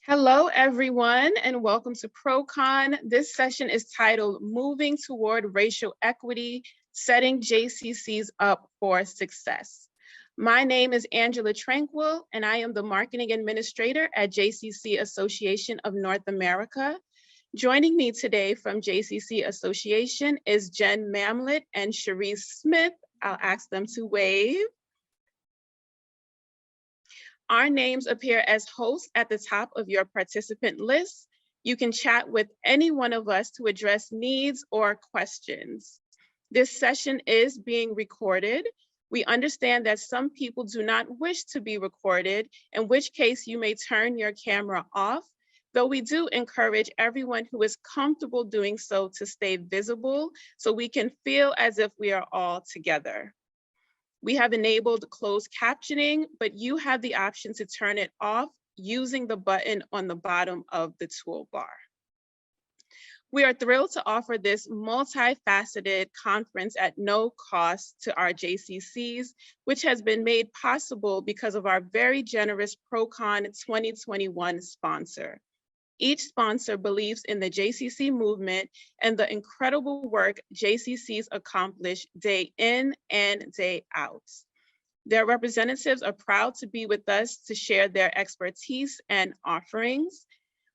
Hello, everyone, and welcome to ProCon. This session is titled Moving Toward Racial Equity, Setting JCCs Up for Success. My name is Angela Tranquil, and I am the Marketing Administrator at JCC Association of North America. Joining me today from JCC Association is Jen Mamlett and Cherise Smith. I'll ask them to wave. Our names appear as hosts at the top of your participant list. You can chat with any one of us to address needs or questions. This session is being recorded. We understand that some people do not wish to be recorded, in which case you may turn your camera off, though we do encourage everyone who is comfortable doing so to stay visible so we can feel as if we are all together. We have enabled closed captioning, but you have the option to turn it off using the button on the bottom of the toolbar. We are thrilled to offer this multifaceted conference at no cost to our JCCs, which has been made possible because of our very generous ProCon 2021 sponsor. Each sponsor believes in the JCC movement and the incredible work JCCs accomplish day in and day out. Their representatives are proud to be with us to share their expertise and offerings.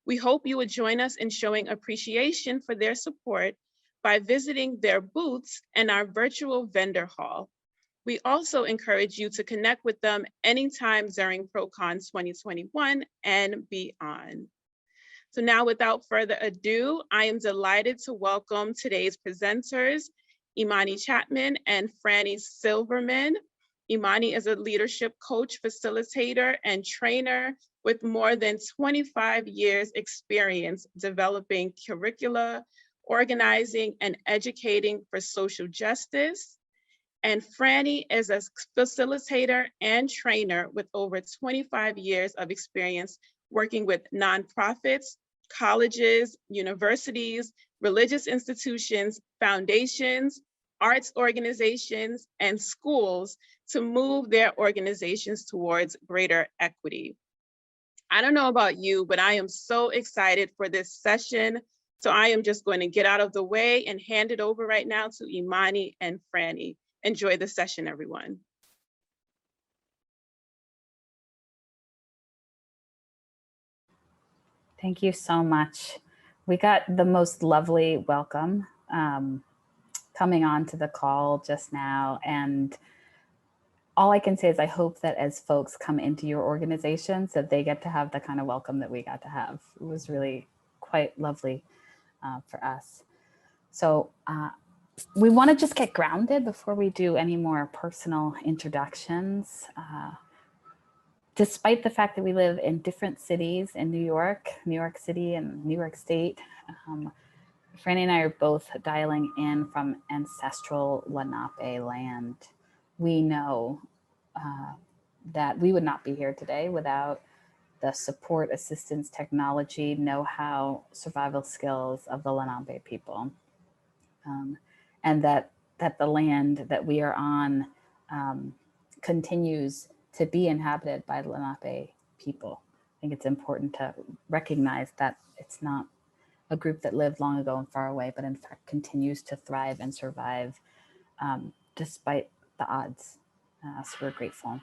We hope you would join us in showing appreciation for their support by visiting their booths and our virtual vendor hall. We also encourage you to connect with them anytime during ProCon 2021 and beyond. So now, without further ado, I am delighted to welcome today's presenters, Imani Chapman and Franny Silverman. Imani is a leadership coach, facilitator, and trainer with more than 25 years experience developing curricula, organizing, and educating for social justice. And Franny is a facilitator and trainer with over 25 years of experience working with nonprofits, colleges, universities, religious institutions, foundations, arts organizations, and schools to move their organizations towards greater equity. I don't know about you, but I am so excited for this session. So I am just going to get out of the way and hand it over right now to Imani and Franny. Enjoy the session, everyone. Thank you so much. We got the most lovely welcome coming on to the call just now. And all I can say is I hope that as folks come into your organizations that they get to have the kind of welcome that we got to have. It was really quite lovely for us. So we want to just get grounded before we do any more personal introductions. Despite the fact that we live in different cities in New York City and New York State, Franny and I are both dialing in from ancestral Lenape land. We know that we would not be here today without the support, assistance, technology, know-how, survival skills of the Lenape people. And that the land that we are on continues to be inhabited by Lenape people. I think it's important to recognize that it's not a group that lived long ago and far away, but in fact continues to thrive and survive despite the odds. So we're grateful.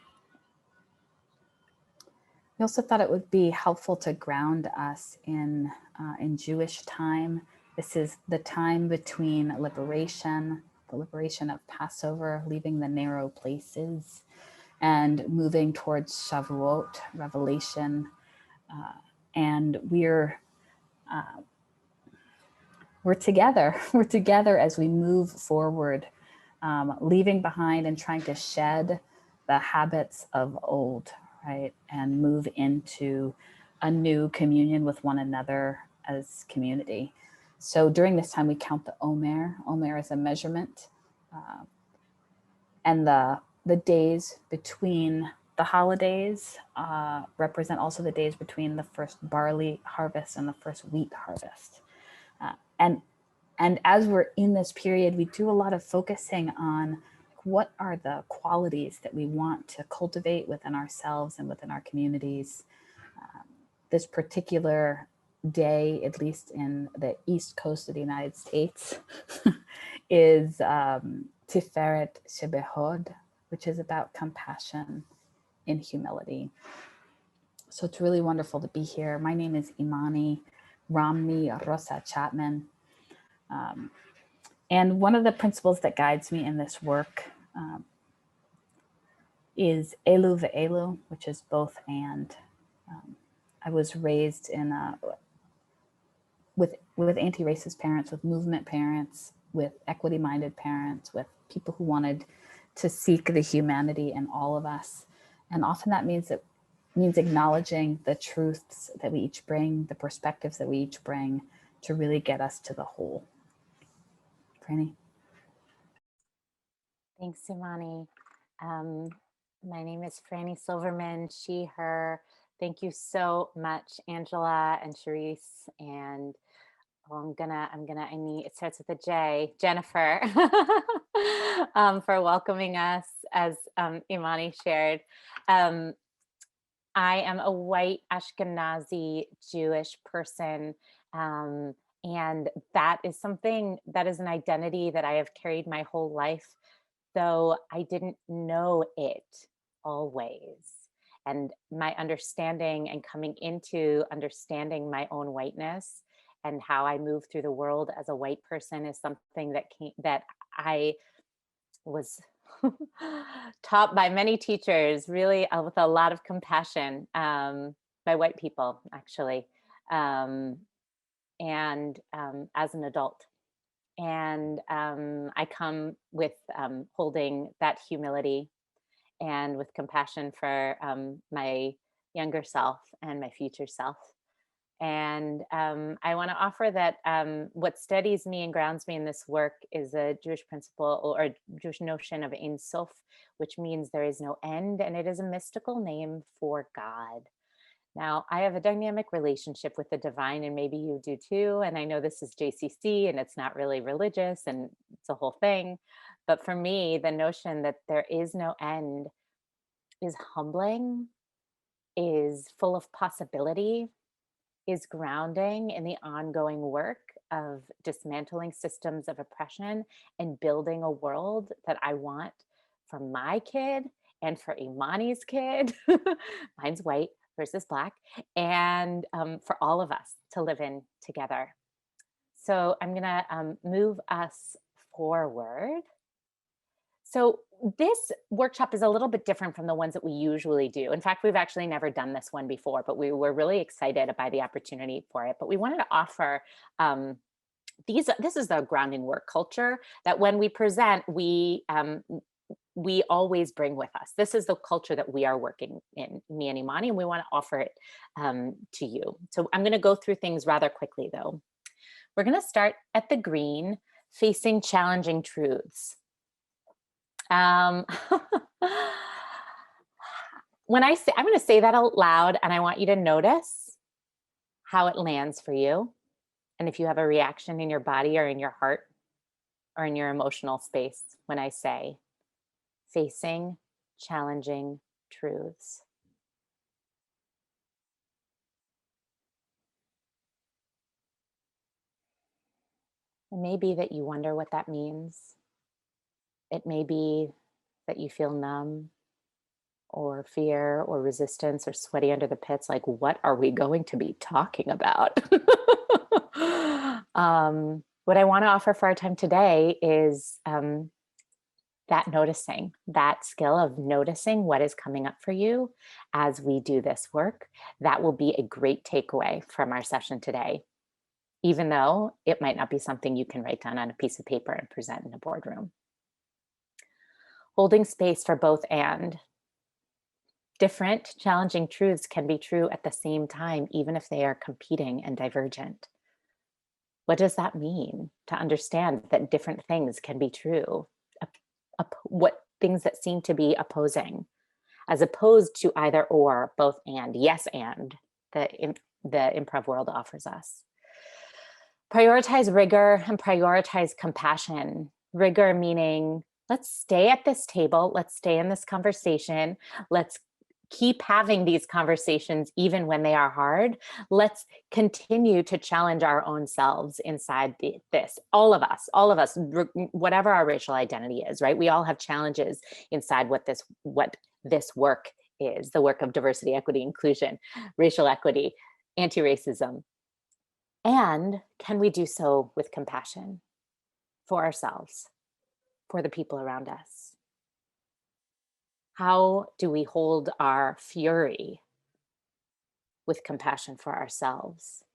We also thought it would be helpful to ground us in Jewish time. This is the time between liberation, the liberation of Passover, leaving the narrow places, and moving towards Shavuot, Revelation. And we're together. We're together as we move forward, leaving behind and trying to shed the habits of old, right? And move into a new communion with one another as community. So during this time, we count the Omer. Omer is a measurement. And the days between the holidays represent also the days between the first barley harvest and the first wheat harvest. And as we're in this period, we do a lot of focusing on what are the qualities that we want to cultivate within ourselves and within our communities. this particular day, at least in the East Coast of the United States, is Tiferet Shebehod, which is about compassion in humility. So it's really wonderful to be here. My name is Imani Romney Rosa Chapman. And one of the principles that guides me in this work is Elu ve'elu, which is both and. I was raised in with anti-racist parents, with movement parents, with equity-minded parents, with people who wanted to seek the humanity in all of us. And often that means acknowledging the truths that we each bring, the perspectives that we each bring to really get us to the whole. Franny? Thanks, Imani. My name is Franny Silverman, she, her. Thank you so much, Angela and Charisse. And I need, it starts with a J, Jennifer, for welcoming us, as Imani shared. I am a white Ashkenazi Jewish person. And that is an identity that I have carried my whole life, though I didn't know it always. And my understanding and coming into understanding my own whiteness and how I move through the world as a white person is something that I was taught by many teachers, really with a lot of compassion, by white people, actually, and as an adult. And I come with holding that humility and with compassion for my younger self and my future self. And I want to offer that what steadies me and grounds me in this work is a Jewish principle or Jewish notion of Ein Sof, which means there is no end, and it is a mystical name for God. Now, I have a dynamic relationship with the divine, and maybe you do too. And I know this is JCC and it's not really religious and it's a whole thing. But for me, the notion that there is no end is humbling, is full of possibility, is grounding in the ongoing work of dismantling systems of oppression and building a world that I want for my kid and for Imani's kid. Mine's white versus Black, and for all of us to live in together. So I'm gonna move us forward. So this workshop is a little bit different from the ones that we usually do. In fact, we've actually never done this one before, but we were really excited by the opportunity for it. But we wanted to offer this is the grounding work culture that when we present, we always bring with us. This is the culture that we are working in, me and Imani, and we want to offer it to you. So I'm going to go through things rather quickly, though. We're going to start at the green, facing challenging truths. When I say, I'm going to say that out loud, and I want you to notice how it lands for you. And if you have a reaction in your body or in your heart or in your emotional space when I say, facing challenging truths. It may be that you wonder what that means. It may be that you feel numb or fear or resistance or sweaty under the pits, like, what are we going to be talking about? What I want to offer for our time today is that noticing, that skill of noticing what is coming up for you as we do this work. That will be a great takeaway from our session today, even though it might not be something you can write down on a piece of paper and present in a boardroom. Holding space for both and. Different, challenging truths can be true at the same time, even if they are competing and divergent. What does that mean to understand that different things can be true? What things that seem to be opposing, as opposed to either or, both and, yes and, the improv world offers us. Prioritize rigor and prioritize compassion. Rigor meaning, let's stay at this table, let's stay in this conversation, let's keep having these conversations even when they are hard. Let's continue to challenge our own selves inside this. All of us, whatever our racial identity is, right? We all have challenges inside what this work is, the work of diversity, equity, inclusion, racial equity, anti-racism. And can we do so with compassion for ourselves, for the people around us? How do we hold our fury with compassion for ourselves?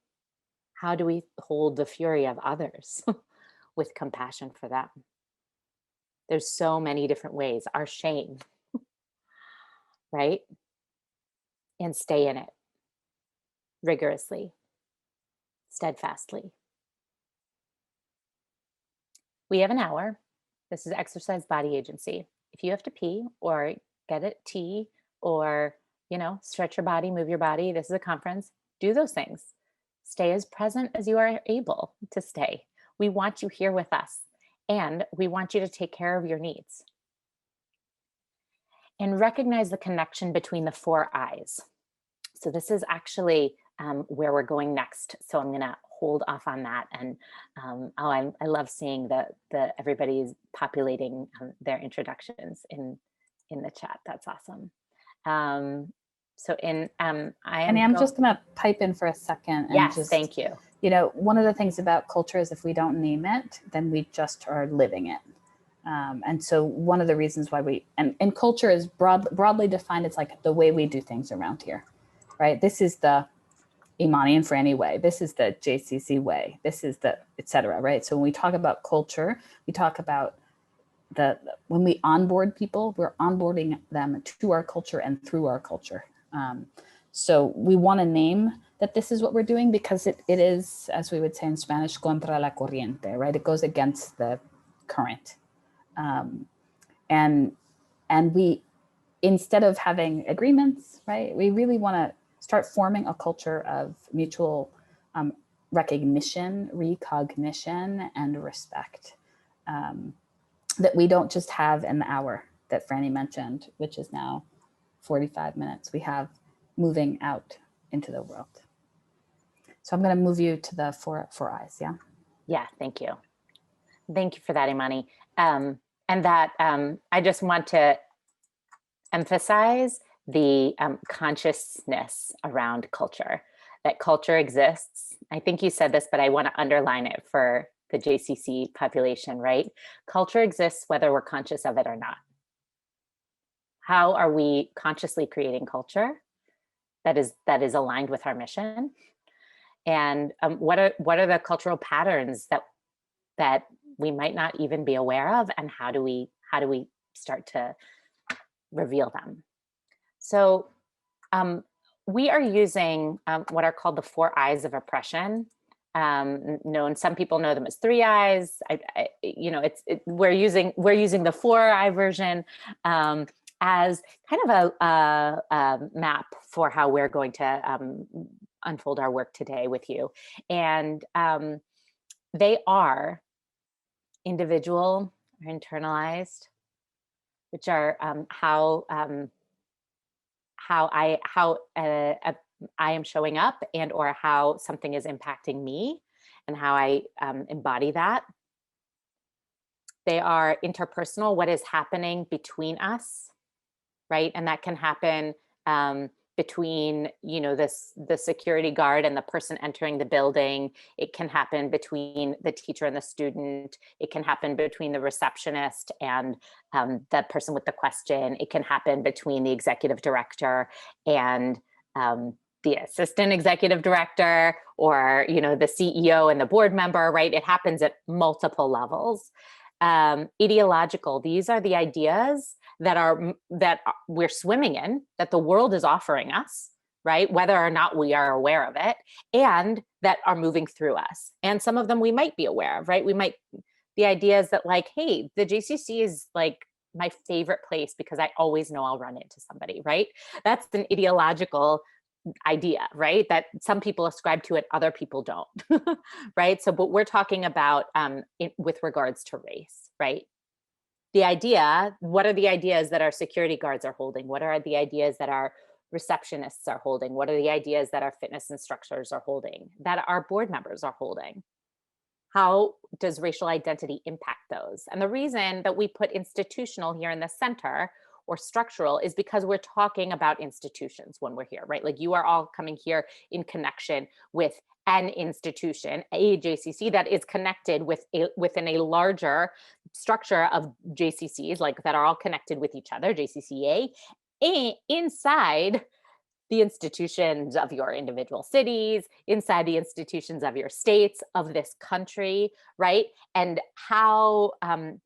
How do we hold the fury of others with compassion for them? There's so many different ways. Our shame, right? And stay in it rigorously, steadfastly. We have an hour. This is exercise body agency. If you have to pee or get a tea or, stretch your body, move your body, this is a conference, do those things. Stay as present as you are able to stay. We want you here with us, and we want you to take care of your needs. And recognize the connection between the 4 I's. So this is actually where we're going next. So I'm going to hold off on that. And I love seeing the everybody's populating their introductions in the chat. That's awesome. I'm just going to pipe in for a second. And yes, thank you. One of the things about culture is if we don't name it, then we just are living it. And so one of the reasons why and culture is broadly defined, it's like the way we do things around here, right? This is the Imani and Franny way. This is the JCC way. This is the et cetera, right? So when we talk about culture, we talk about when we onboard people, we're onboarding them to our culture and through our culture. So we want to name that this is what we're doing because it is, as we would say in Spanish, contra la corriente, right? It goes against the current. And we, instead of having agreements, right, we really want to start forming a culture of mutual recognition, and respect that we don't just have in the hour that Franny mentioned, which is now 45 minutes. We have moving out into the world. So I'm going to move you to the 4 I's. Yeah. Yeah. Thank you. Thank you for that, Imani. And that I just want to emphasize the consciousness around culture, that culture exists. I think you said this, but I want to underline it for the JCC population, right? Culture exists whether we're conscious of it or not. How are we consciously creating culture that is aligned with our mission? And what are the cultural patterns that we might not even be aware of, and how do we start to reveal them? So we are using what are called the 4 I's of oppression. Some people know them as 3 I's. We're using the 4 I version as kind of a map for how we're going to unfold our work today with you. And they are individual or internalized, which are how I am showing up, and or how something is impacting me and how I embody that. They are interpersonal, what is happening between us, right? And that can happen between, the security guard and the person entering the building. It can happen between the teacher and the student. It can happen between the receptionist and the person with the question. It can happen between the executive director and the assistant executive director, or, the CEO and the board member, right? It happens at multiple levels. Ideological, these are the ideas that we're swimming in, that the world is offering us, right? Whether or not we are aware of it, and that are moving through us. And some of them we might be aware of, right? The ideas that like, hey, the JCC is like my favorite place because I always know I'll run into somebody, right? That's an ideological idea, right? That some people ascribe to it, other people don't, right? So, but we're talking about with regards to race, right? the idea, what are the ideas that our security guards are holding? What are the ideas that our receptionists are holding? What are the ideas that our fitness instructors are holding, that our board members are holding? How does racial identity impact those? And the reason that we put institutional here in the center or structural is because we're talking about institutions when we're here, right? Like you are all coming here in connection with an institution, a JCC that is connected with within a larger structure of JCCs, like that are all connected with each other, JCCA, inside the institutions of your individual cities, inside the institutions of your states, of this country, right? And how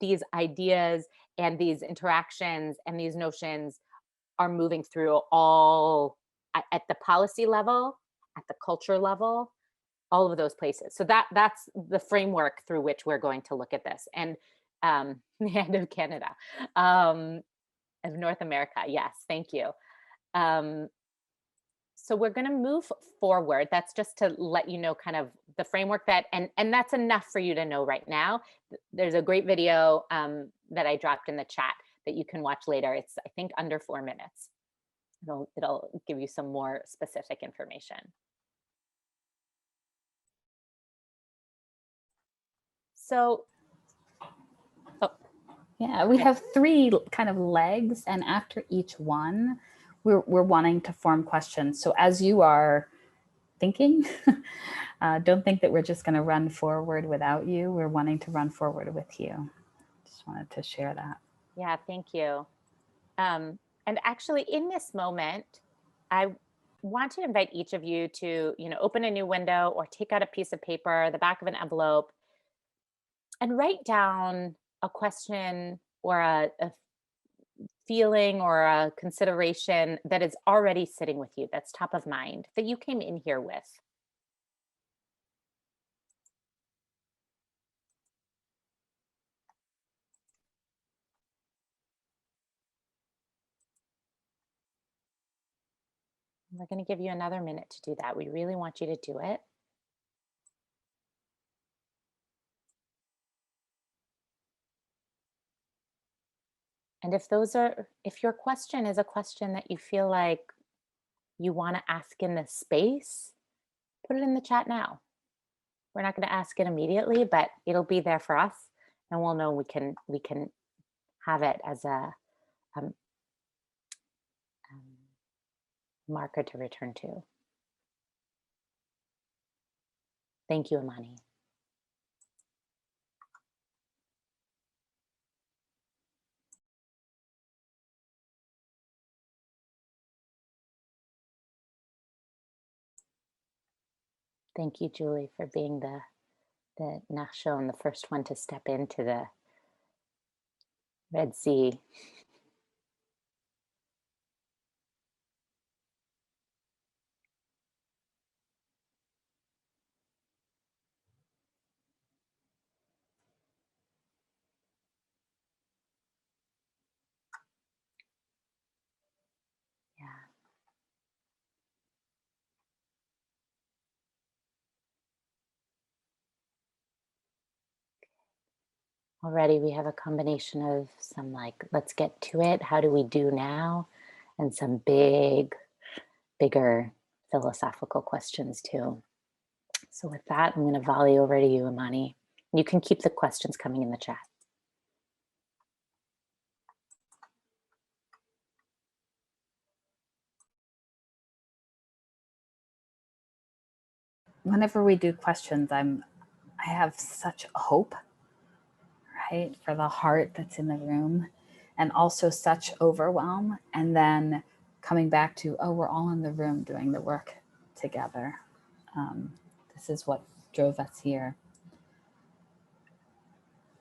these ideas and these interactions and these notions are moving through all at the policy level, at the culture level, all of those places. So that's the framework through which we're going to look at this. And the end of Canada, of North America, yes, thank you. So we're going to move forward. That's just to let you know kind of the framework that, and that's enough for you to know right now. There's a great video that I dropped in the chat that you can watch later. It's, I think, under 4 minutes. It'll give you some more specific information. So, yeah, we have 3 kind of legs, and after each one, we're wanting to form questions. So as you are thinking, don't think that we're just going to run forward without you. We're wanting to run forward with you. Just wanted to share that. Yeah, thank you. And actually, in this moment, I want to invite each of you to, open a new window or take out a piece of paper, the back of an envelope, and write down a question or a feeling or a consideration that is already sitting with you, that's top of mind, that you came in here with. We're going to give you another minute to do that. We really want you to do it. And if your question is a question that you feel like you want to ask in this space, put it in the chat now. We're not going to ask it immediately, but it'll be there for us, and we'll know we can have it as a marker to return to. Thank you, Imani. Thank you, Julie, for being the Nachshon, the first one to step into the Red Sea. Yeah. Already we have a combination of some like, let's get to it, how do we do now? And some bigger philosophical questions too. So with that, I'm going to volley over to you, Imani. You can keep the questions coming in the chat. Whenever we do questions, I have such hope, right, for the heart that's in the room, and also such overwhelm, and then coming back to, oh, we're all in the room doing the work together. This is what drove us here.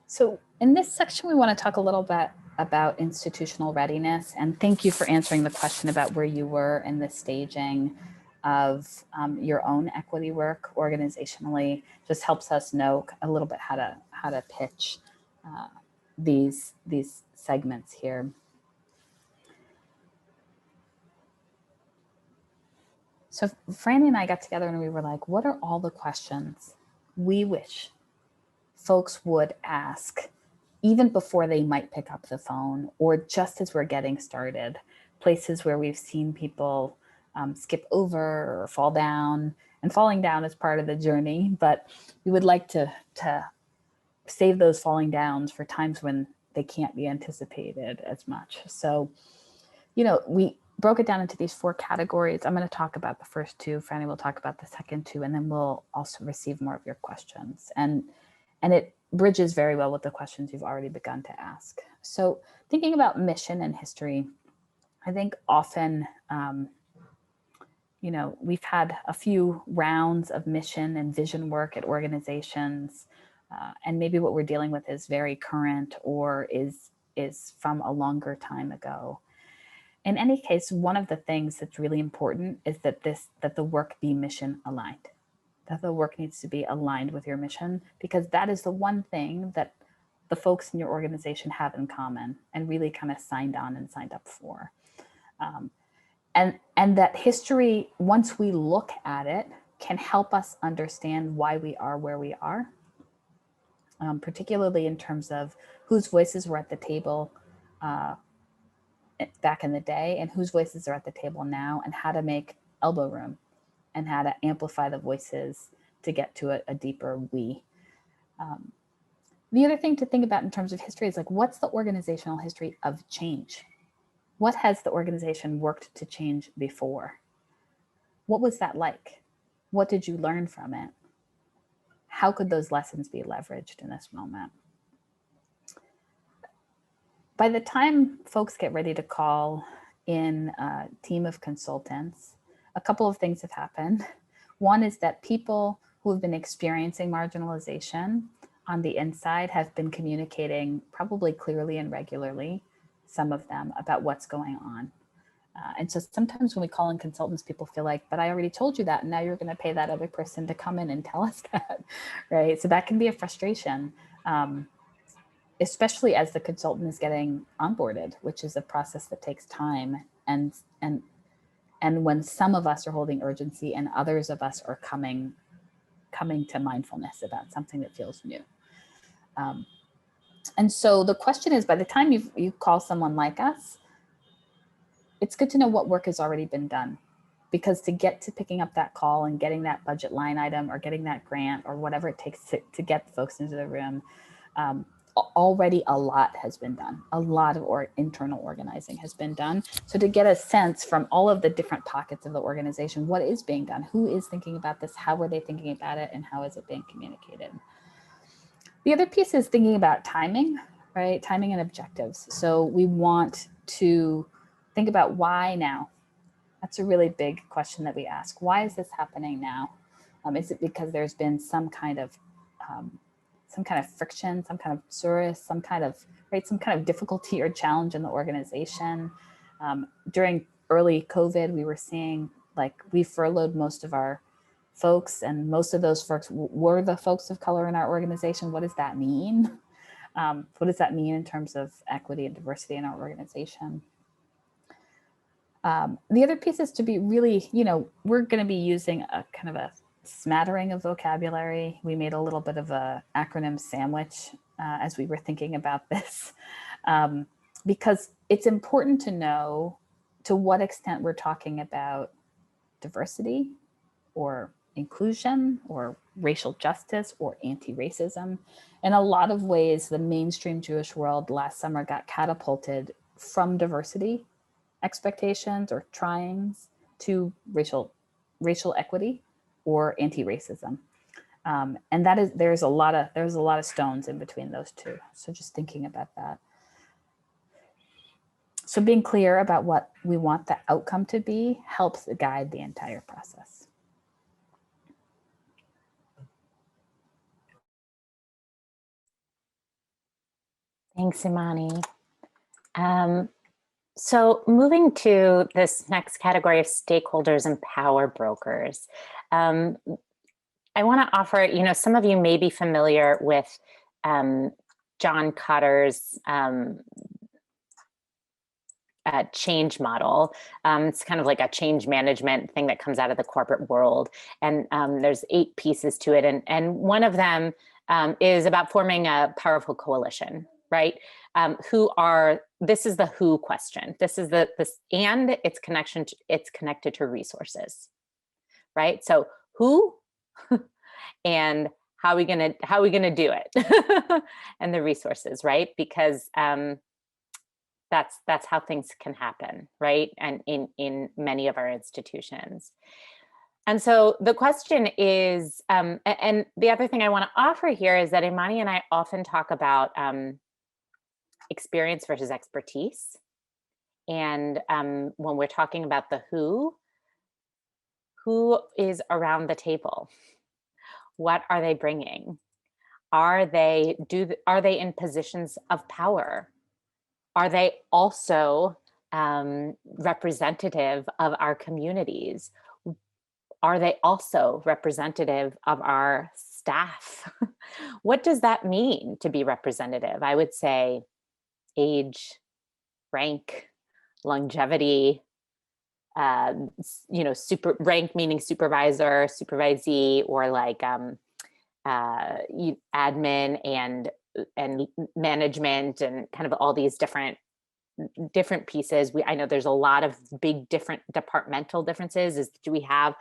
So in this section, we want to talk a little bit about institutional readiness, and thank you for answering the question about where you were in the staging of your own equity work organizationally. Just helps us know a little bit how to pitch these segments here. So Franny and I got together and we were like, what are all the questions we wish folks would ask even before they might pick up the phone, or just as we're getting started, places where we've seen people skip over or fall down, and falling down is part of the journey, but we would like to save those falling downs for times when they can't be anticipated as much. So, we broke it down into these 4 categories. I'm going to talk about the first 2. Franny will talk about the second 2, and then we'll also receive more of your questions. And it bridges very well with the questions you've already begun to ask. So thinking about mission and history, I think often, we've had a few rounds of mission and vision work at organizations, and maybe what we're dealing with is very current or is from a longer time ago. In any case, one of the things that's really important is that the work be mission aligned, that the work needs to be aligned with your mission, because that is the one thing that the folks in your organization have in common and really kind of signed on and signed up for. And that history, once we look at it, can help us understand why we are where we are, particularly in terms of whose voices were at the table back in the day and whose voices are at the table now, and how to make elbow room and how to amplify the voices to get to a deeper we. The other thing to think about in terms of history is, like, what's the organizational history of change? What has the organization worked to change before? What was that like? What did you learn from it? How could those lessons be leveraged in this moment? By the time folks get ready to call in a team of consultants, a couple of things have happened. One is that people who have been experiencing marginalization on the inside have been communicating probably clearly and regularly, some of them, about what's going on. And so sometimes when we call in consultants, people feel like, but I already told you that, and now you're going to pay that other person to come in and tell us that, right? So that can be a frustration, especially as the consultant is getting onboarded, which is a process that takes time. And when some of us are holding urgency and others of us are coming to mindfulness about something that feels new. And so the question is, by the time you call someone like us, it's good to know what work has already been done, because to get to picking up that call and getting that budget line item or getting that grant or whatever it takes to get folks into the room, already a lot has been done. A lot of internal organizing has been done. So to get a sense from all of the different pockets of the organization, what is being done? Who is thinking about this? How are they thinking about it? And how is it being communicated? The other piece is thinking about timing, right? Timing and objectives. So we want to think about why now. That's a really big question that we ask. Why is this happening now? Is it because there's been some kind of friction, some kind of psoriasis, some kind of difficulty or challenge in the organization? During early COVID, we were seeing, like, we furloughed most of our folks, and most of those folks were the folks of color in our organization. What does that mean? What does that mean in terms of equity and diversity in our organization? The other piece is to be really, we're going to be using a kind of a smattering of vocabulary. We made a little bit of a acronym sandwich as we were thinking about this, because it's important to know to what extent we're talking about diversity or inclusion or racial justice or anti-racism. In a lot of ways, the mainstream Jewish world last summer got catapulted from diversity expectations or tryings to racial equity or anti-racism. And that is, there's a lot of stones in between those two. So just thinking about that. So being clear about what we want the outcome to be helps guide the entire process. Thanks, Imani. So moving to this next category of stakeholders and power brokers, I want to offer, some of you may be familiar with John Cotter's change model. It's kind of like a change management thing that comes out of the corporate world. And there's 8 pieces to it. And one of them is about forming a powerful coalition, right? This is the who question. This is and it's connected to resources, right? So who and how are we gonna do it? And the resources, right? Because that's how things can happen, right? And in many of our institutions. And so the question is, and the other thing I want to offer here is that Imani and I often talk about experience versus expertise. And when we're talking about the who is around the table? What are they bringing? Are they in positions of power? Are they also representative of our communities? Are they also representative of our staff? What does that mean to be representative? I would say age, rank, longevity, super rank meaning supervisor, supervisee, or like admin and management, and kind of all these different pieces. I know there's a lot of big different departmental differences. Do we have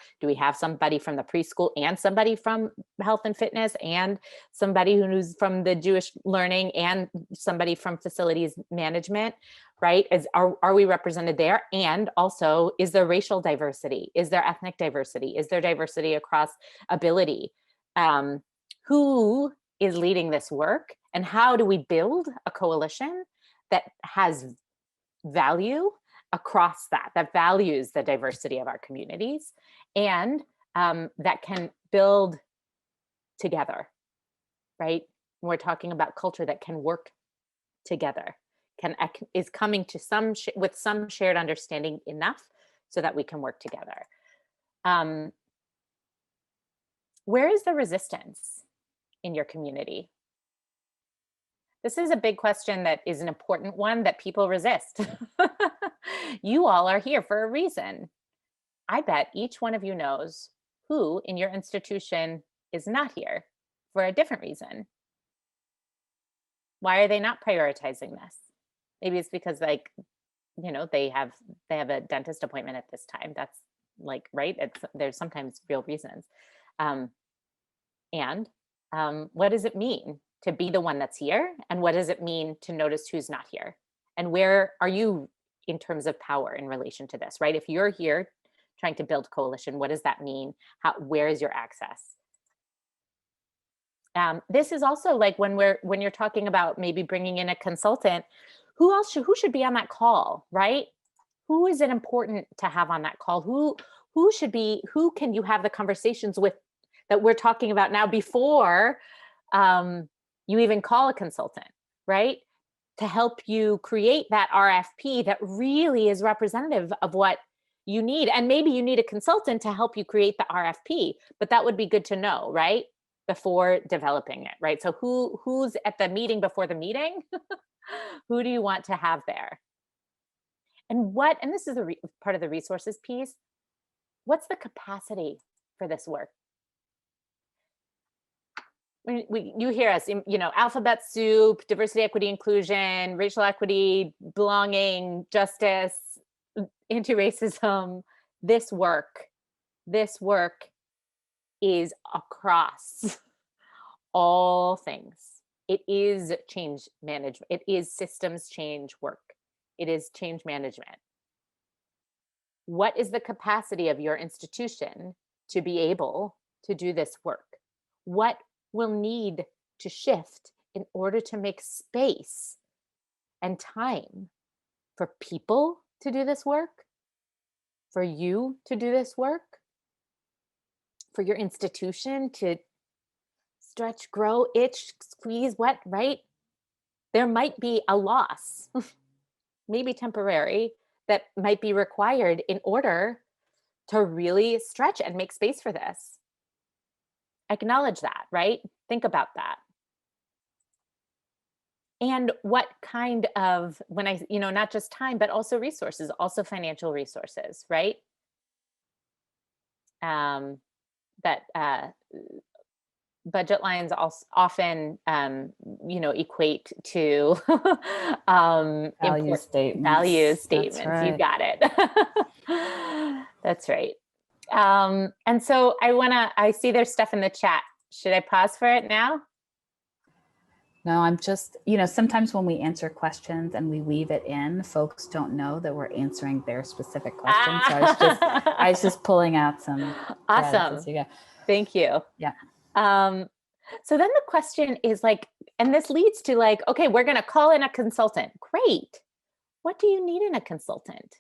somebody from the preschool and somebody from health and fitness and somebody who's from the Jewish learning and somebody from facilities management, right? Are we represented there? And also, is there racial diversity? Is there ethnic diversity? Is there diversity across ability? Who is leading this work? And how do we build a coalition that has value across that values the diversity of our communities, and that can build together, right? When we're talking about culture that can work together, is coming to with some shared understanding enough so that we can work together. Where is the resistance in your community? This is a big question that is an important one that people resist. You all are here for a reason. I bet each one of you knows who in your institution is not here for a different reason. Why are they not prioritizing this? Maybe it's because, like, they have a dentist appointment at this time. That's like, right? There's sometimes real reasons. What does it mean to be the one that's here? And what does it mean to notice who's not here? And where are you in terms of power in relation to this, right? If you're here trying to build coalition, what does that mean? Where is your access? This is also like when you're talking about maybe bringing in a consultant, who should be on that call, right? Who is it important to have on that call? Who can you have the conversations with that we're talking about now before you even call a consultant, right? To help you create that RFP that really is representative of what you need. And maybe you need a consultant to help you create the RFP, but that would be good to know, right? Before developing it, right? So who's at the meeting before the meeting? Who do you want to have there? And this is part of the resources piece. What's the capacity for this work? You hear us, alphabet soup, diversity, equity, inclusion, racial equity, belonging, justice, anti-racism. This work is across all things. It is change management. It is systems change work. It is change management. What is the capacity of your institution to be able to do this work? What will need to shift in order to make space and time for people to do this work, for you to do this work, for your institution to stretch, grow, itch, squeeze, what, right? There might be a loss, maybe temporary, that might be required in order to really stretch and make space for this. Acknowledge that, right? Think about that. And what kind of, not just time, but also resources, also financial resources, right? budget lines also often, equate to Value statements. value That's statements. You right. got it. That's right. And so I see there's stuff in the chat. Should I pause for it now? No, I'm just, sometimes when we answer questions and we weave it in, folks don't know that we're answering their specific questions. So I was just pulling out some threads Awesome. as you go. Thank you. Yeah. So then the question is like, and this leads to like, okay, we're going to call in a consultant. Great. What do you need in a consultant?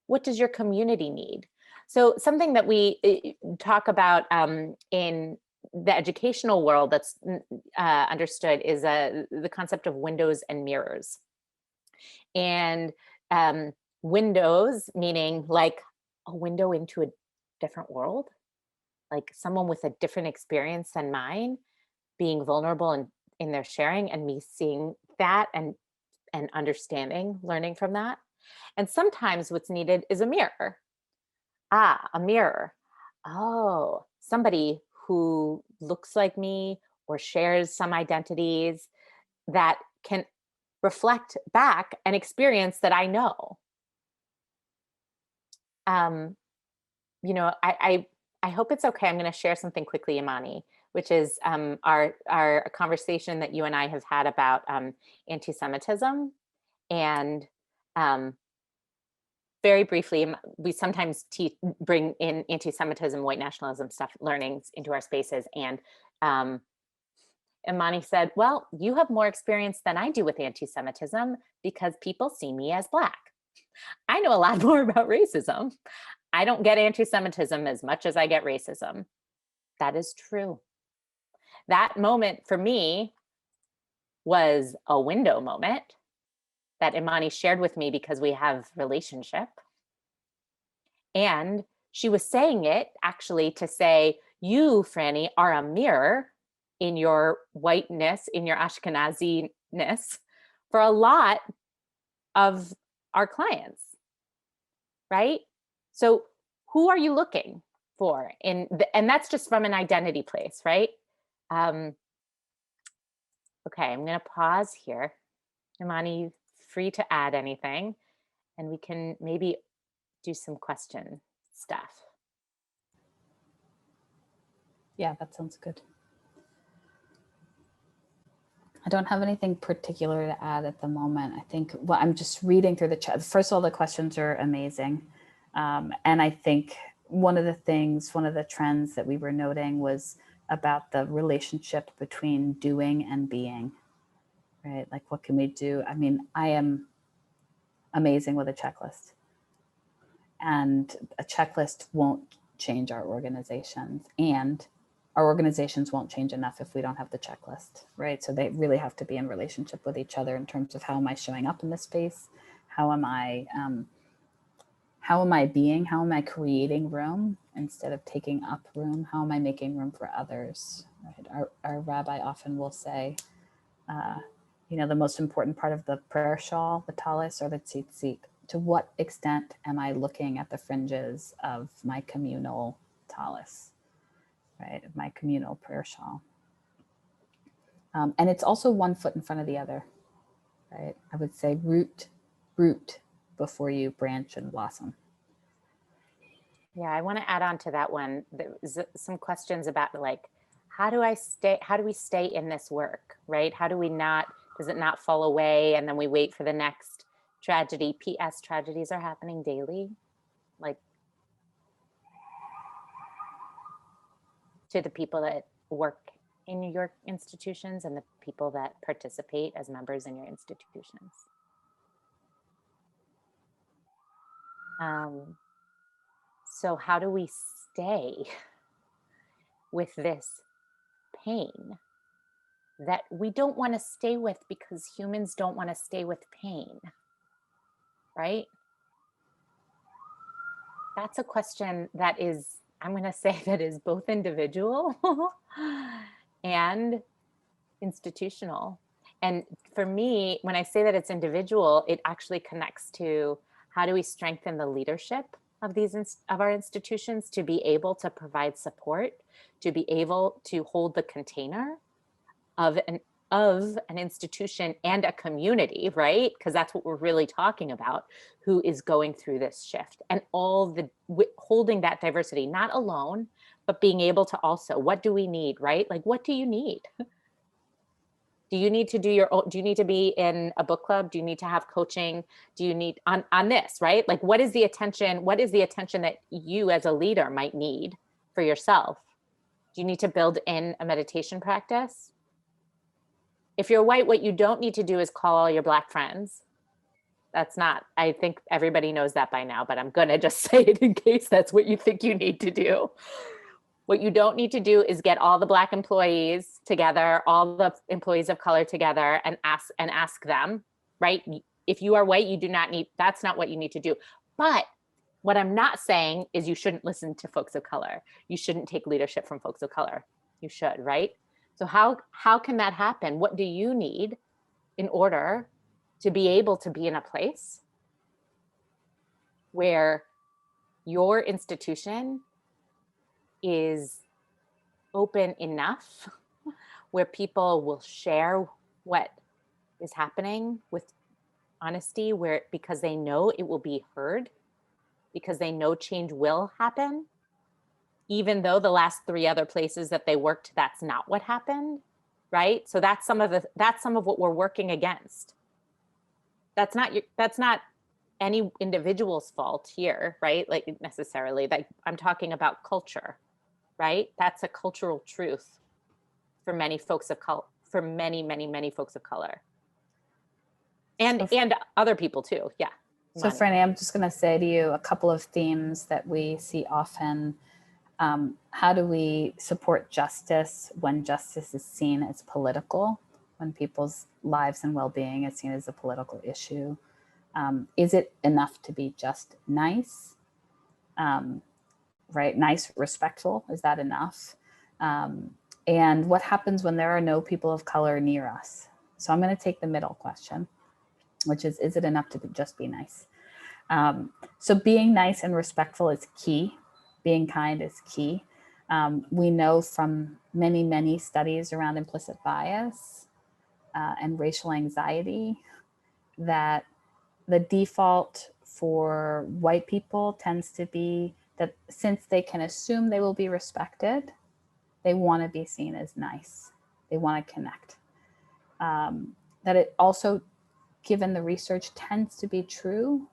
What does your community need? So something that we talk about in the educational world that's understood is the concept of windows and mirrors. And windows meaning like a window into a different world, like someone with a different experience than mine, being vulnerable in their sharing, and me seeing that and understanding, learning from that. And sometimes what's needed is a mirror. A mirror. Oh, somebody who looks like me or shares some identities that can reflect back an experience that I know. I hope it's okay. I'm going to share something quickly, Imani, which is our conversation that you and I have had about anti-Semitism. And very briefly, we sometimes bring in anti-Semitism, white nationalism stuff, learnings into our spaces. And Imani said, well, you have more experience than I do with anti-Semitism because people see me as Black. I know a lot more about racism. I don't get anti-Semitism as much as I get racism. That is true. That moment for me was a window moment that Imani shared with me because we have relationship. And she was saying it actually to say, you, Franny, are a mirror in your whiteness, in your Ashkenazi-ness for a lot of our clients, right? So who are you looking for? And that's just from an identity place, right? Okay, I'm gonna pause here. Imani, free to add anything, and we can maybe do some question stuff. Yeah, that sounds good. I don't have anything particular to add at the moment. I think, well, I'm just reading through the chat. First of all, the questions are amazing. And I think one of the trends that we were noting was about the relationship between doing and being, right? Like, what can we do? I mean, I am amazing with a checklist, and a checklist won't change our organizations, and our organizations won't change enough if we don't have the checklist, right? So they really have to be in relationship with each other in terms of how am I showing up in this space? How am I being? How am I creating room instead of taking up room? How am I making room for others? Right? Our rabbi often will say, the most important part of the prayer shawl, the talis, or the tzitzit. To what extent am I looking at the fringes of my communal talis, right? Of my communal prayer shawl. And it's also one foot in front of the other, right? I would say root before you branch and blossom. Yeah, I want to add on to that one. There's some questions about like, how do we stay in this work, right? Does it not fall away and then we wait for the next tragedy? P.S. Tragedies are happening daily. Like, to the people that work in your institutions and the people that participate as members in your institutions. So how do we stay with this pain that we don't want to stay with because humans don't want to stay with pain, right? That's a question that is, I'm going to say that is both individual and institutional. And for me, when I say that it's individual, it actually connects to how do we strengthen the leadership of of our institutions to be able to provide support, to be able to hold the container of an institution and a community, right? Because that's what we're really talking about, who is going through this shift, and all the holding that diversity, not alone, but being able to also, what do we need, right? Like, what do you need? Do you need to do your own, do you need to be in a book club? Do you need to have coaching? Do you need on this, right? Like, what is the attention that you as a leader might need for yourself? Do you need to build in a meditation practice? If you're white, what you don't need to do is call all your Black friends. That's not, I think everybody knows that by now, but I'm gonna just say it in case that's what you think you need to do. What you don't need to do is get all the Black employees together, all the employees of color together, and ask them, right? If you are white, you do not need, that's not what you need to do. But what I'm not saying is you shouldn't listen to folks of color. You shouldn't take leadership from folks of color. You should, right? So how can that happen? What do you need in order to be able to be in a place where your institution is open enough, where people will share what is happening with honesty, because they know it will be heard, because they know change will happen, even though the last 3 other places that they worked, that's not what happened, right? So that's some of what we're working against. That's not any individual's fault here, right? Like, necessarily, like, I'm talking about culture, right? That's a cultural truth for many folks of color, for many, many, many folks of color, and other people too. Yeah. So Imani. Franny, I'm just going to say to you a couple of themes that we see often. How do we support justice when justice is seen as political, when people's lives and well-being is seen as a political issue? Is it enough to be just nice? Right? Nice, respectful, is that enough? And what happens when there are no people of color near us? So I'm going to take the middle question, which is it enough to just be nice? So being nice and respectful is key. Being kind is key. We know from many, many studies around implicit bias and racial anxiety that the default for white people tends to be that since they can assume they will be respected, they want to be seen as nice. They want to connect. That it also, given the research, tends to be true,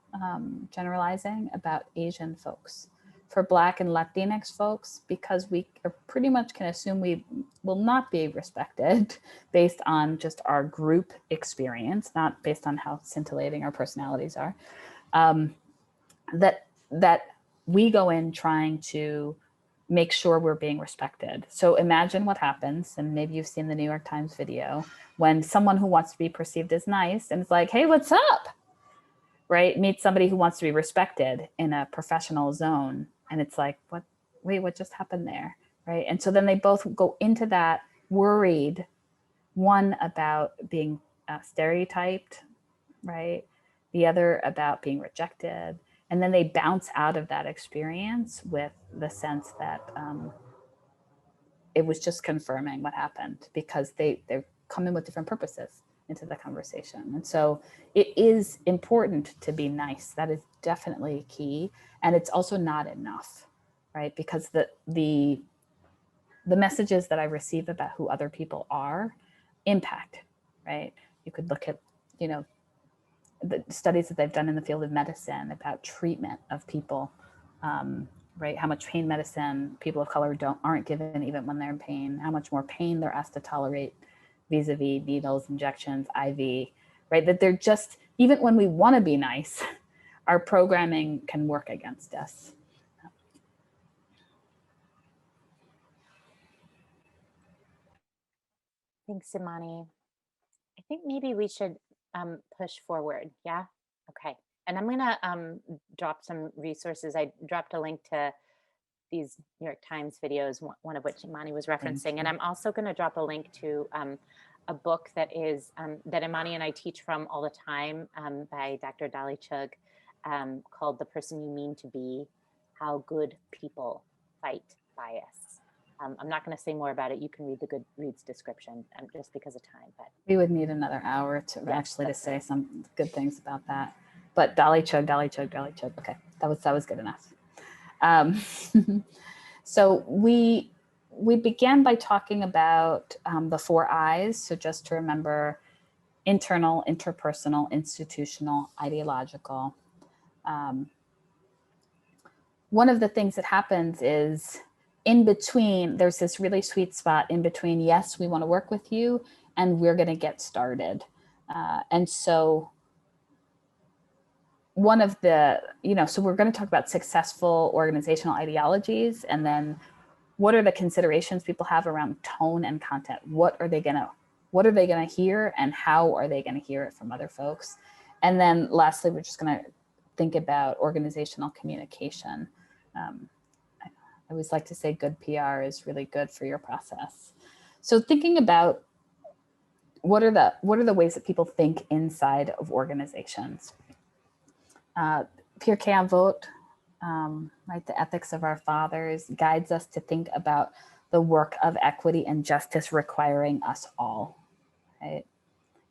generalizing about Asian folks. For Black and Latinx folks, because we pretty much can assume we will not be respected based on just our group experience, not based on how scintillating our personalities are, that we go in trying to make sure we're being respected. So imagine what happens, and maybe you've seen the New York Times video, when someone who wants to be perceived as nice and it's like, hey, what's up? Right? Meet somebody who wants to be respected in a professional zone. And it's like, what just happened there? Right? And so then they both go into that worried, one about being stereotyped, right? The other about being rejected. And then they bounce out of that experience with the sense that it was just confirming what happened, because they're coming with different purposes into the conversation. And so it is important to be nice. That is definitely key. And it's also not enough, right? Because the messages that I receive about who other people are impact, right? You could look at, the studies that they've done in the field of medicine about treatment of people, right? How much pain medicine people of color aren't given even when they're in pain, how much more pain they're asked to tolerate vis-a-vis needles, injections, IV, right? That they're just, even when we want to be nice, our programming can work against us. Thanks, Imani. I think maybe we should push forward. Yeah. Okay. And I'm gonna drop some resources. I dropped a link to these New York Times videos, one of which Imani was referencing. And I'm also going to drop a link to a book that is that Imani and I teach from all the time by Dr. Dolly Chugh, called The Person You Mean to Be. how good people fight bias. I'm not going to say more about it. You can read the Goodreads description just because of time. But we would need another hour to Yes, actually to that's say right. some good things about that. But dolly chug, dolly chug, dolly chug. Okay, that was good enough. So we began by talking about the 4 I's. So just to remember: internal, interpersonal, institutional, ideological. One of the things that happens is in between, there's this really sweet spot in between, yes, we want to work with you, and we're going to get started. And so one of the, so we're going to talk about successful organizational ideologies, and then what are the considerations people have around tone and content? What are they going to hear, and how are they going to hear it from other folks? And then lastly, we're just going to think about organizational communication. I always like to say good PR is really good for your process. So thinking about what are the ways that people think inside of organizations. Pierre Vote, right, the ethics of our fathers, guides us to think about the work of equity and justice requiring us all. Right?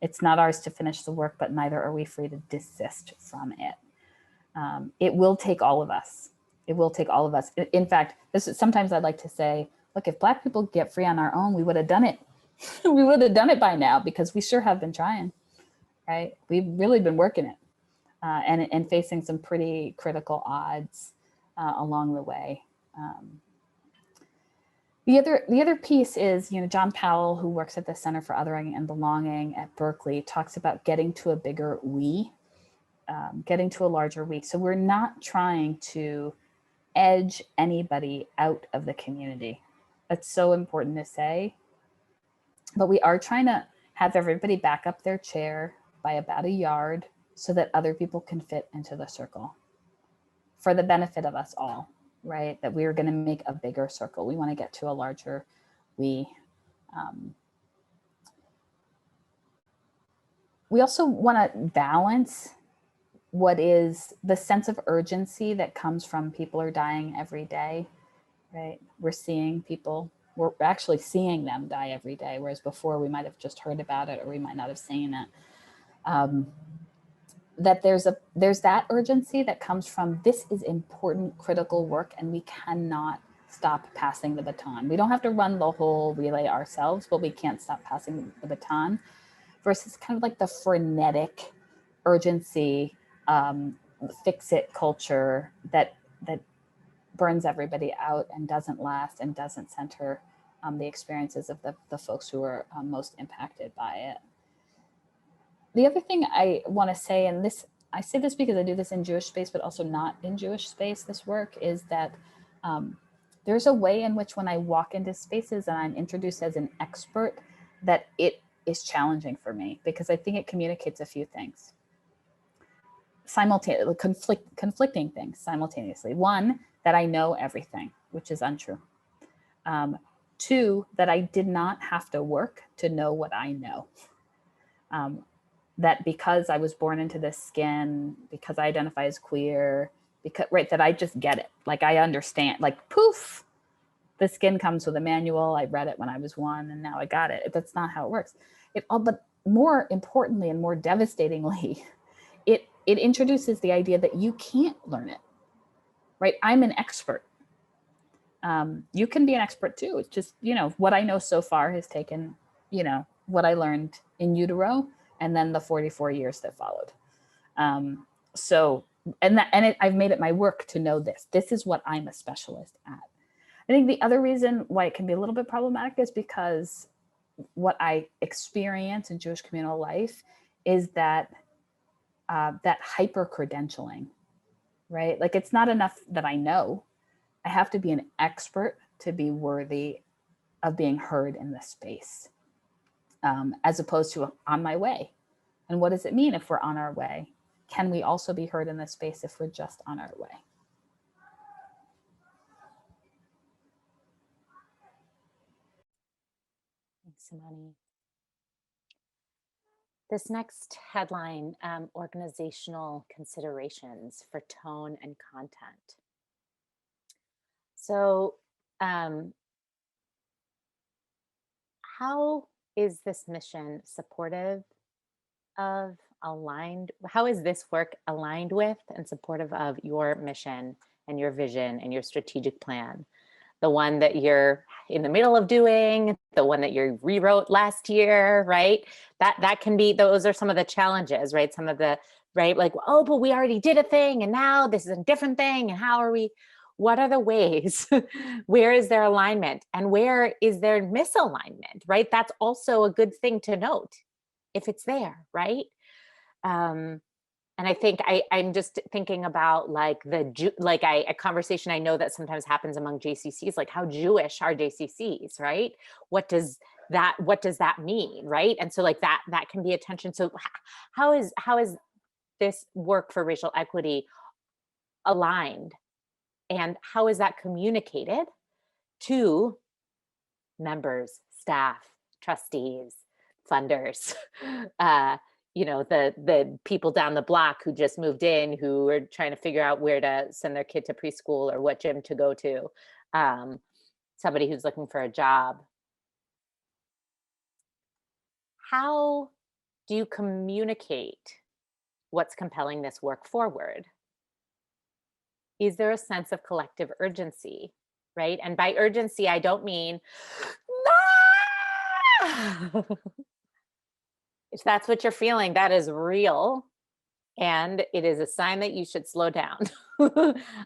It's not ours to finish the work, but neither are we free to desist from it. It will take all of us. It will take all of us. In fact, sometimes I'd like to say, look, if Black people get free on our own, we would have done it. We would have done it by now, because we sure have been trying, right? We've really been working it and facing some pretty critical odds along the way. The other piece is, John Powell, who works at the Center for Othering and Belonging at Berkeley, talks about getting to a bigger we, getting to a larger we. So we're not trying to edge anybody out of the community. That's so important to say. But we are trying to have everybody back up their chair by about a yard so that other people can fit into the circle for the benefit of us all, right? That we are going to make a bigger circle. We want to get to a larger we. We also want to balance what is the sense of urgency that comes from people are dying every day, right? We're actually seeing them die every day, whereas before we might have just heard about it or we might not have seen it. That there's that urgency that comes from, this is important, critical work, and we cannot stop passing the baton. We don't have to run the whole relay ourselves, but we can't stop passing the baton, versus kind of like the frenetic urgency, fix it culture that burns everybody out and doesn't last and doesn't center the experiences of the folks who are most impacted by it. The other thing I want to say, and I say this because I do this in Jewish space, but also not in Jewish space, this work, is that there's a way in which when I walk into spaces and I'm introduced as an expert, that it is challenging for me, because I think it communicates a few things. Simultaneously, conflicting things simultaneously. One, that I know everything, which is untrue. 2, that I did not have to work to know what I know. That because I was born into this skin, because I identify as queer, that I just get it. Like I understand, like poof, the skin comes with a manual. I read it when I was 1 and now I got it. That's not how it works. But more importantly and more devastatingly, it introduces the idea that you can't learn it, right? I'm an expert. You can be an expert too. It's just, what I know so far has taken, what I learned in utero and then the 44 years that followed. I've made it my work to know this. This is what I'm a specialist at. I think the other reason why it can be a little bit problematic is because what I experience in Jewish communal life is that hyper credentialing, right? Like it's not enough that I know. I have to be an expert to be worthy of being heard in this space, as opposed to on my way. And what does it mean if we're on our way? Can we also be heard in this space if we're just on our way? Thanks, Imani. This next headline, organizational considerations for tone and content. So, how is this mission supportive of, aligned, how is this work aligned with and supportive of your mission and your vision and your strategic plan? The one that you're in the middle of doing, the one that you rewrote last year, right? That can be, those are some of the challenges, right? Some of the, right? Like, oh, but we already did a thing and now this is a different thing. And how are we, what are the ways? Where is their alignment and where is their misalignment, right? That's also a good thing to note if it's there, right? And I think I'm just thinking about like a conversation I know that sometimes happens among JCCs, like how Jewish are JCCs, right? What does that mean, right? And so like that can be a tension. So how is this work for racial equity aligned, and how is that communicated to members, staff, trustees, funders, the people down the block who just moved in, who are trying to figure out where to send their kid to preschool or what gym to go to, somebody who's looking for a job. How do you communicate what's compelling this work forward? Is there a sense of collective urgency, right? And by urgency, I don't mean, if that's what you're feeling, that is real. And it is a sign that you should slow down.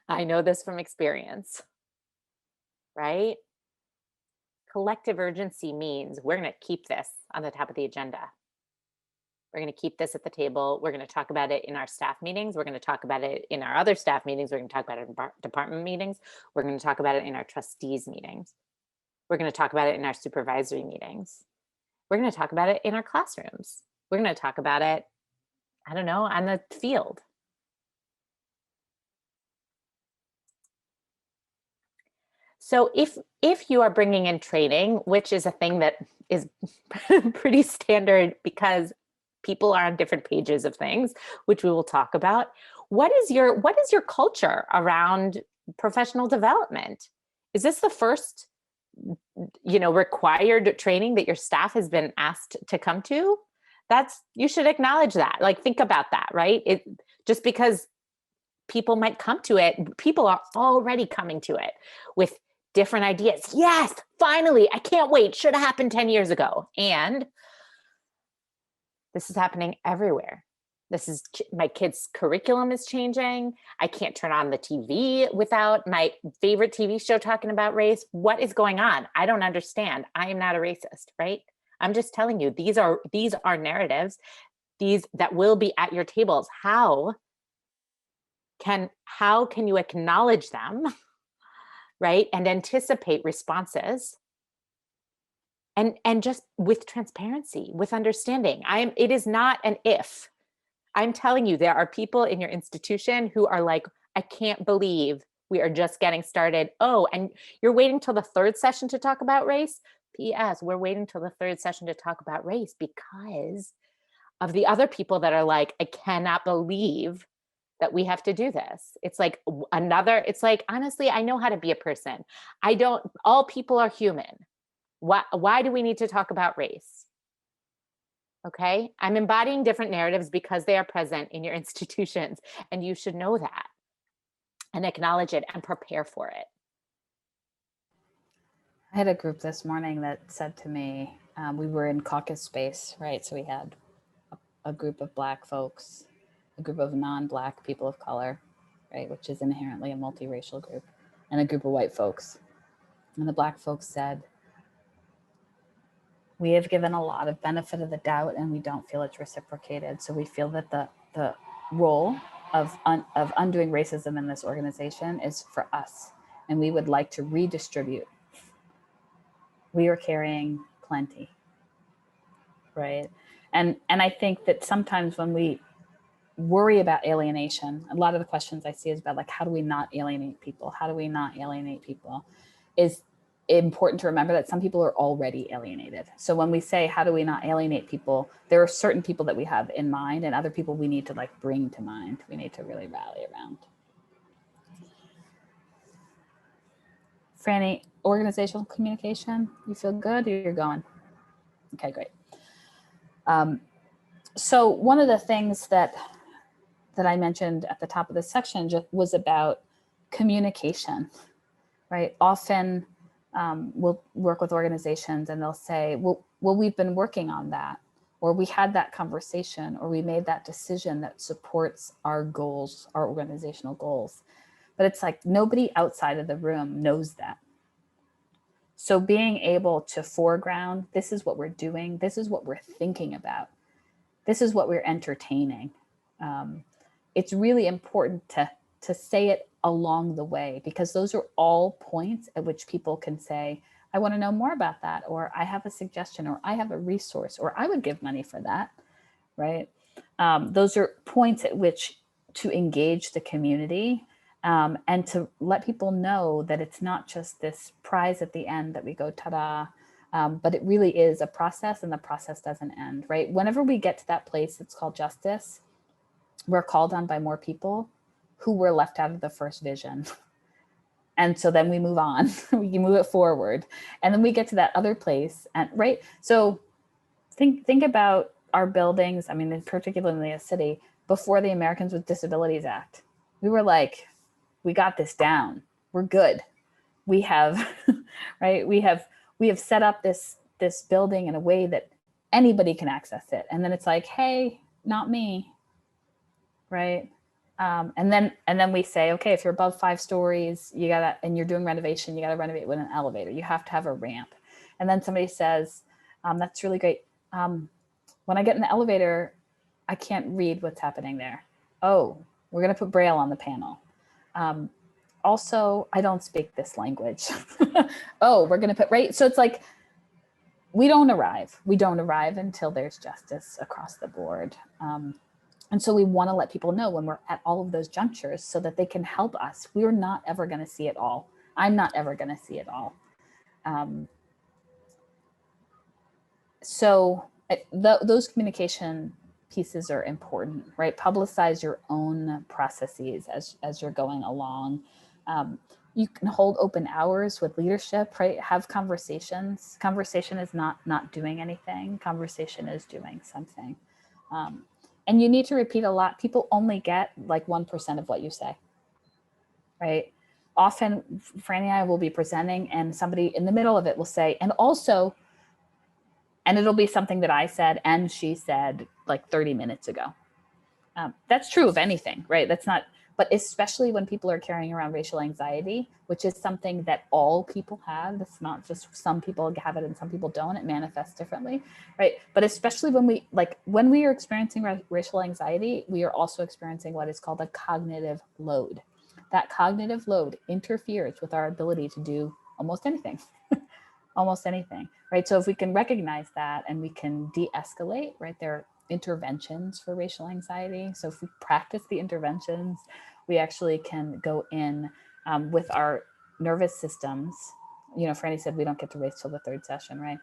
I know this from experience, right? Collective urgency means we're going to keep this on the top of the agenda. We're going to keep this at the table. We're going to talk about it in our staff meetings. We're going to talk about it in our other staff meetings. We're going to talk about it in department meetings. We're going to talk about it in our trustees meetings. We're going to talk about it in our supervisory meetings. We're going to talk about it in our classrooms. We're going to talk about it, I don't know, on the field. So if you are bringing in training, which is a thing that is pretty standard because people are on different pages of things, which we will talk about, what is your culture around professional development? Is this the first, required training that your staff has been asked to come to? You should acknowledge that. Like, think about that, right? Just because people might come to it, people are already coming to it with different ideas. Yes, finally, I can't wait. Should have happened 10 years ago. And this is happening everywhere. My kids' curriculum is changing. I can't turn on the TV without my favorite TV show talking about race. What is going on? I don't understand. I am not a racist, right? I'm just telling you, these are narratives, these that will be at your tables. How can you acknowledge them, right? And anticipate responses, and just with transparency, with understanding. It is not an if. I'm telling you, there are people in your institution who are like, I can't believe we are just getting started. Oh, and you're waiting till the third session to talk about race? P.S. We're waiting till the third session to talk about race because of the other people that are like, I cannot believe that we have to do this. It's like honestly, I know how to be a person. All people are human. Why do we need to talk about race? Okay, I'm embodying different narratives because they are present in your institutions, and you should know that and acknowledge it and prepare for it. I had a group this morning that said to me, we were in caucus space, right? So we had a group of Black folks, a group of non-Black people of color, right, which is inherently a multiracial group, and a group of white folks. And the Black folks said, we have given a lot of benefit of the doubt and we don't feel it's reciprocated. So we feel that the role of undoing racism in this organization is for us. And we would like to redistribute. We are carrying plenty, right? And I think that sometimes when we worry about alienation, a lot of the questions I see is about like, how do we not alienate people? How do we not alienate people? Is important to remember that some people are already alienated. So when we say, how do we not alienate people, there are certain people that we have in mind and other people we need to like bring to mind. We need to really rally around. Franny, organizational communication, you feel good or you're going? Okay, great. So one of the things that I mentioned at the top of this section just was about communication, right? Often we'll work with organizations and they'll say, well, we've been working on that, or we had that conversation, or we made that decision that supports our goals, our organizational goals. But it's like nobody outside of the room knows that. So being able to foreground, this is what we're doing, this is what we're thinking about, this is what we're entertaining. It's really important to say it along the way, because those are all points at which people can say, I want to know more about that, or I have a suggestion, or I have a resource, or I would give money for that, right? Those are points at which to engage the community and to let people know that it's not just this prize at the end that we go, ta-da, but it really is a process, and the process doesn't end, right? Whenever we get to that place, it's called justice. We're called on by more people who were left out of the first vision. And so then we move on, we move it forward. And then we get to that other place, and right? So think about our buildings. I mean, particularly in the city, before the Americans with Disabilities Act, we were like, we got this down, we're good. We have, right? We have set up this building in a way that anybody can access it. And then it's like, hey, not me, right? And then we say, okay, if you're above 5 stories, you gotta, and you're doing renovation, you gotta renovate with an elevator. You have to have a ramp. And then somebody says, that's really great. When I get in the elevator, I can't read what's happening there. Oh, we're gonna put Braille on the panel. Also, I don't speak this language. Oh, we're gonna put, right? So it's like, we don't arrive. We don't arrive until there's justice across the board. And so we want to let people know when we're at all of those junctures so that they can help us. We're not ever going to see it all. I'm not ever going to see it all. Those communication pieces are important, right? Publicize your own processes as you're going along. You can hold open hours with leadership, right? Have conversations. Conversation is not doing anything. Conversation is doing something. And you need to repeat a lot. People only get like 1% of what you say, right? Often, Franny and I will be presenting and somebody in the middle of it will say, and also, and it'll be something that I said and she said like 30 minutes ago. That's true of anything, right? That's not, but especially when people are carrying around racial anxiety, which is something that all people have. It's not just some people have it and some people don't. It manifests differently, right? But especially when we are experiencing racial anxiety, we are also experiencing what is called a cognitive load. That cognitive load interferes with our ability to do almost anything, almost anything, right? So if we can recognize that and we can de-escalate, right? There are interventions for racial anxiety. So if we practice the interventions, we actually can go in with our nervous systems. You know, Franny said we don't get to race till the 3rd session, right?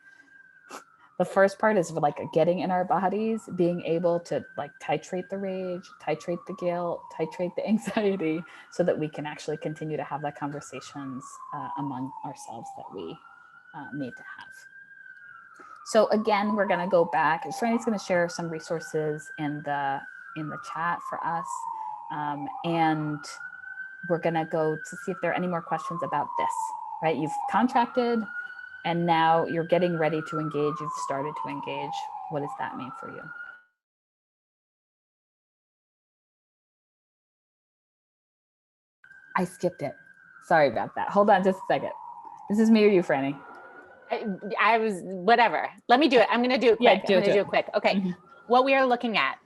The first part is like getting in our bodies, being able to like titrate the rage, titrate the guilt, titrate the anxiety, so that we can actually continue to have the conversations among ourselves that we need to have. So again, we're going to go back. Franny's going to share some resources in the chat for us. And we're going to go to see if there are any more questions about this, right? You've contracted and now you're getting ready to engage. You've started to engage. What does that mean for you? I skipped it. Sorry about that. Hold on just a second. This is me or you, Franny? I was, whatever. Let me do it. I'm going to do it quick. Yeah, I'm going to do it quick. Okay. Mm-hmm. What we are looking at,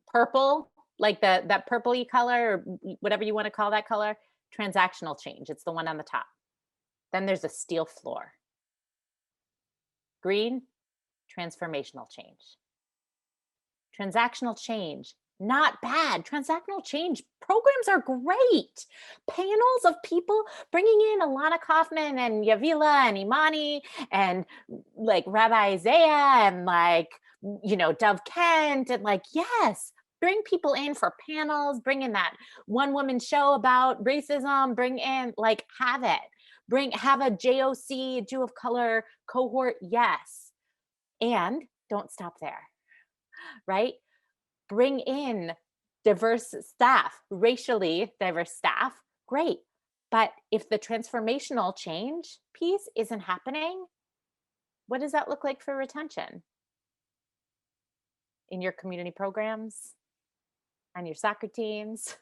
purple, like that purpley color, or whatever you want to call that color, transactional change. It's the one on the top. Then there's a steel floor. Green, transformational change. Transactional change, not bad. Transactional change programs are great. Panels of people bringing in Alana Kaufman and Yavila and Imani and like Rabbi Isaiah and like, you know, Dove Kent and like, yes, bring people in for panels, bring in that one woman show about racism, bring in like, have it. Have a JOC, Jew of color cohort, yes. And don't stop there, right? Bring in diverse staff, racially diverse staff, great. But if the transformational change piece isn't happening, what does that look like for retention? In your community programs, on your soccer teams,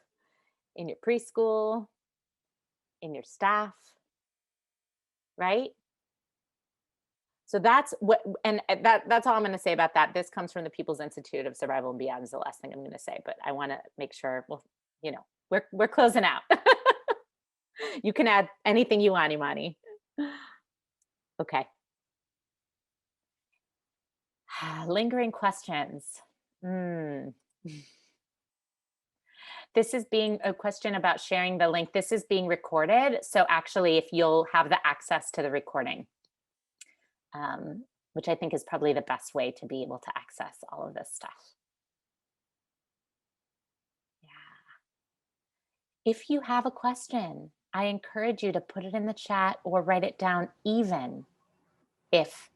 in your preschool, in your staff, right? So that's what, and that's all I'm going to say about that. This comes from the People's Institute of Survival and Beyond is the last thing I'm going to say, but I want to make sure, well, you know, we're closing out. You can add anything you want, Imani. Okay. Lingering questions. This is being a question about sharing the link. This is being recorded. So actually, if you'll have the access to the recording, which I think is probably the best way to be able to access all of this stuff. Yeah. If you have a question, I encourage you to put it in the chat or write it down, even if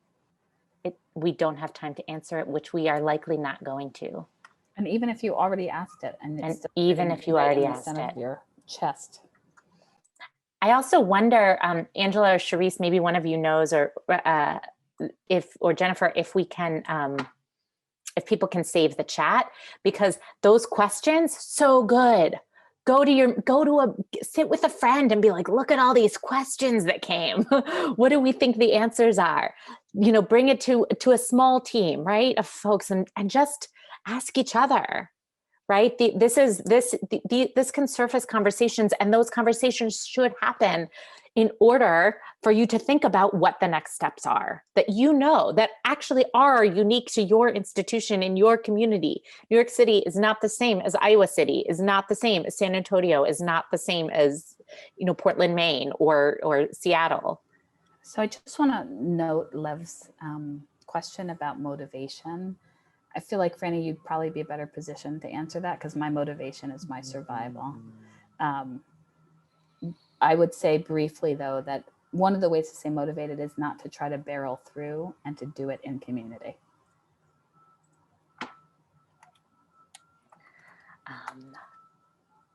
we don't have time to answer it, which we are likely not going to. And even if you already asked it, and even if you already asked it, of your chest. I also wonder, Angela or Charisse, maybe one of you knows, or Jennifer, if we can, if people can save the chat, because those questions, so good. Sit with a friend and be like, look at all these questions that came. What do we think the answers are? You know, bring it to a small team, right, of folks, and just ask each other, right? This can surface conversations, and those conversations should happen in order for you to think about what the next steps are that you know that actually are unique to your institution in your community. New York City is not the same as Iowa City, is not the same as San Antonio, is not the same as, you know, Portland, Maine, or Seattle. So I just want to note Lev's question about motivation. I feel like, Franny, you'd probably be a better position to answer that, because my motivation is my survival. I would say briefly, though, that one of the ways to stay motivated is not to try to barrel through, and to do it in community.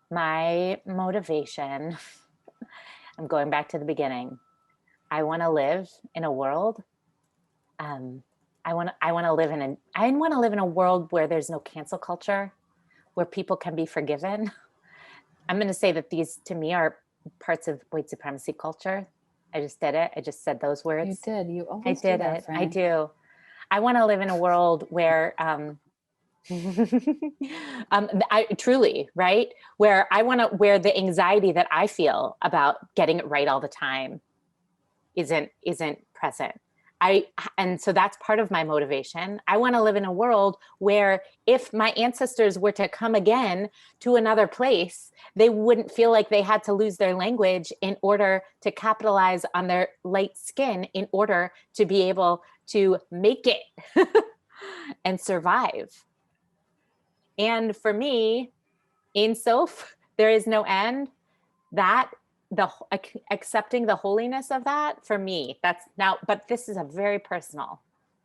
My motivation, I'm going back to the beginning. I want to live in a world. I want to live in a world where there's no cancel culture, where people can be forgiven. I'm going to say that these, to me, are parts of white supremacy culture. I just did it. I just said those words. You did. You always do that, it. Franny. I do. I want to live in a world where, I truly, right? Where the anxiety that I feel about getting it right all the time isn't present. And so that's part of my motivation. I want to live in a world where if my ancestors were to come again to another place, they wouldn't feel like they had to lose their language in order to capitalize on their light skin, in order to be able to make it and survive. And for me, in Soph, there is no end. That accepting the holiness of that, for me, that's now, but this is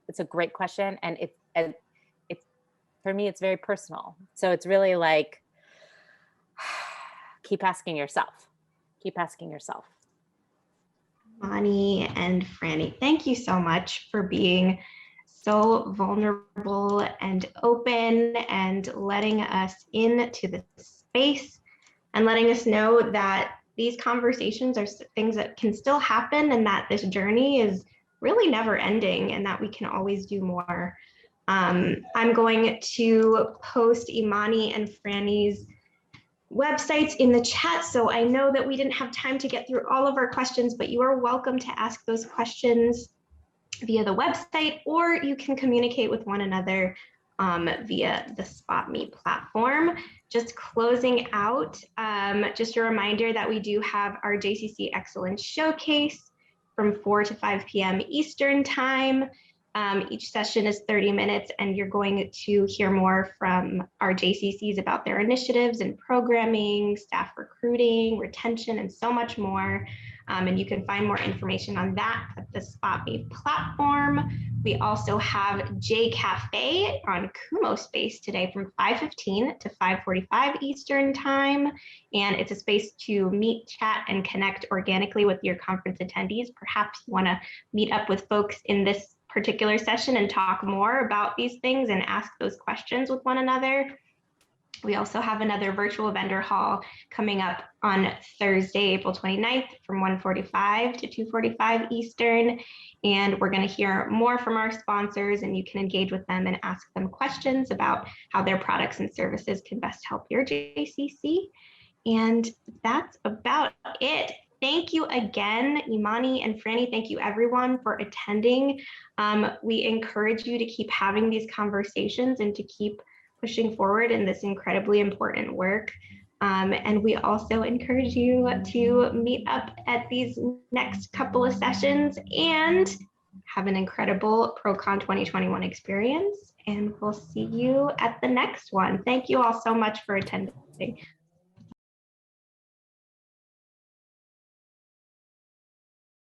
it's a great question. And it's for me, it's very personal. So it's really like, keep asking yourself. Imani and Franny, thank you so much for being so vulnerable and open, and letting us into the space, and letting us know that these conversations are things that can still happen, and that this journey is really never ending, and that we can always do more. I'm going to post Imani and Franny's websites in the chat. So I know that we didn't have time to get through all of our questions, but you are welcome to ask those questions via the website, or you can communicate with one another via the SpotMe platform. Just closing out, just a reminder that we do have our JCC Excellence Showcase from 4 to 5 p.m. Eastern Time. Each session is 30 minutes, and you're going to hear more from our JCCs about their initiatives and programming, staff recruiting, retention, and so much more. And you can find more information on that at the Spot Me platform. We also have J Cafe on Kumo Space today from 5:15 to 5:45 Eastern time. And it's a space to meet, chat, and connect organically with your conference attendees. Perhaps you want to meet up with folks in this particular session and talk more about these things and ask those questions with one another. We also have another virtual vendor hall coming up on Thursday, April 29th from 1:45 to 2:45 Eastern. And we're going to hear more from our sponsors, and you can engage with them and ask them questions about how their products and services can best help your JCC. And that's about it. Thank you again, Imani and Franny. Thank you everyone for attending. We encourage you to keep having these conversations and to keep pushing forward in this incredibly important work. And we also encourage you to meet up at these next couple of sessions and have an incredible ProCon 2021 experience. And we'll see you at the next one. Thank you all so much for attending.